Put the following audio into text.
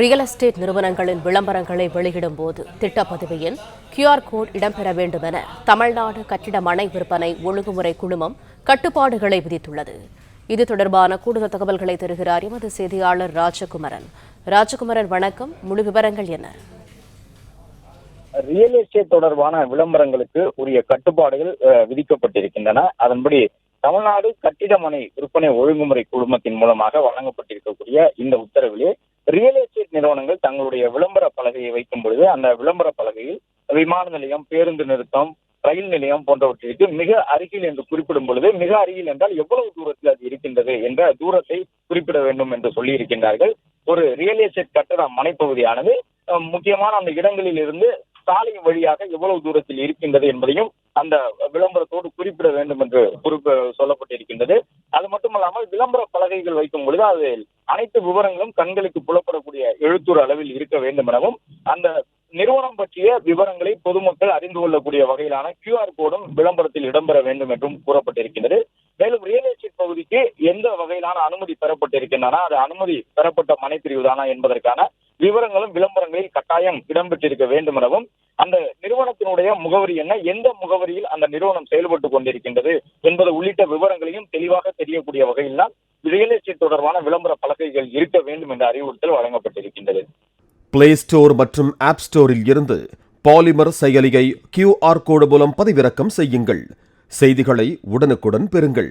Real estate நிறுவனங்களின் விளம்பரங்களை வெளியிடும் போது திட்டப்பதிவு எண் QR கோட் இடம்பெற வேண்டும் என தமிழ்நாடு கட்டிட மனை விற்பனை ஒழுங்குமுறை குழுமம் கட்டுப்பாடுகளை விதித்துள்ளது. இது தொடர்பான கூடுதல் தகவல்களை தருகிறார் எமது செய்தியாளர் ராஜகுமரன். வணக்கம். முழு விவரங்கள் என்ன? ரியல் எஸ்டேட் தொடர்பான விளம்பரங்களுக்கு உரிய கட்டுப்பாடுகள் விதிக்கப்பட்டிருக்கின்றன. அதன்படி தமிழ்நாடு கட்டிடமனை விற்பனை ஒழுங்குமுறை குழுமத்தின் மூலமாக வழங்கப்பட்டிருக்கக்கூடிய இந்த உத்தரவிலே ரியல் எஸ்டேட் நிறுவனங்கள் தங்களுடைய விளம்பர பலகையை வைக்கும் பொழுது அந்த விளம்பர பலகையில் விமான நிலையம், பேருந்து நிறுத்தம், ரயில் நிலையம் போன்றவற்றிற்கு மிக அருகில் என்று குறிப்பிடும் பொழுது மிக அருகில் என்றால் எவ்வளவு தூரத்தில் அது இருக்கின்றது என்ற தூரத்தை குறிப்பிட வேண்டும் என்று சொல்லி இருக்கின்றார்கள். ஒரு ரியல் எஸ்டேட் கட்டட மனைப்பகுதியானது முக்கியமான அந்த இடங்களில் இருந்து சாலை வழியாக எவ்வளவு தூரத்தில் இருக்கின்றது என்பதையும் அந்த விளம்பரத்தோடு குறிப்பிட வேண்டும் என்று சொல்லப்பட்டிருக்கின்றது. அது மட்டுமல்லாமல் விளம்பர பலகைகள் வைக்கும் பொழுது அது அனைத்து விவரங்களும் கண்களுக்கு புலப்படக்கூடிய எழுத்துரு அளவில் இருக்க வேண்டும் எனவும் அந்த நிறுவனம் பற்றிய விவரங்களை பொதுமக்கள் அறிந்து கொள்ளக்கூடிய வகையிலான QR கோடும் விளம்பரத்தில் இடம்பெற வேண்டும் என்றும் கூறப்பட்டிருக்கின்றது. மேலும் ரியல் எஸ்டேட் பகுதிக்கு எந்த வகையிலான அனுமதி பெறப்பட்டிருக்கின்றன, அது அனுமதி பெறப்பட்ட மனைப்பிரிவு தானா என்பதற்கான விவரங்களும் விளம்பரங்களில் கட்டாயம் இடம்பெற்றிருக்க வேண்டும் எனவும் அந்த நிறுவனத்தினுடைய முகவரி என்ன, எந்த முகவரியில் அந்த நிறுவனம் செயல்பட்டுக் கொண்டிருக்கின்றது என்பது உள்ளிட்ட விவரங்களையும் தெளிவாக தெரியக்கூடிய வகையில் தான் ரியல் எஸ்டேட் தொடர்பான விளம்பர பலகைகள் இருக்க வேண்டும் என்ற அறிவுறுத்தல் வழங்கப்பட்டிருக்கின்றது. பிளே ஸ்டோர் மற்றும் ஆப் ஸ்டோரில் இருந்து பாலிமர் செயலியை QR கோடு மூலம் பதிவிறக்கம் செய்யுங்கள். செய்திகளை உடனுக்குடன் பெறுங்கள்.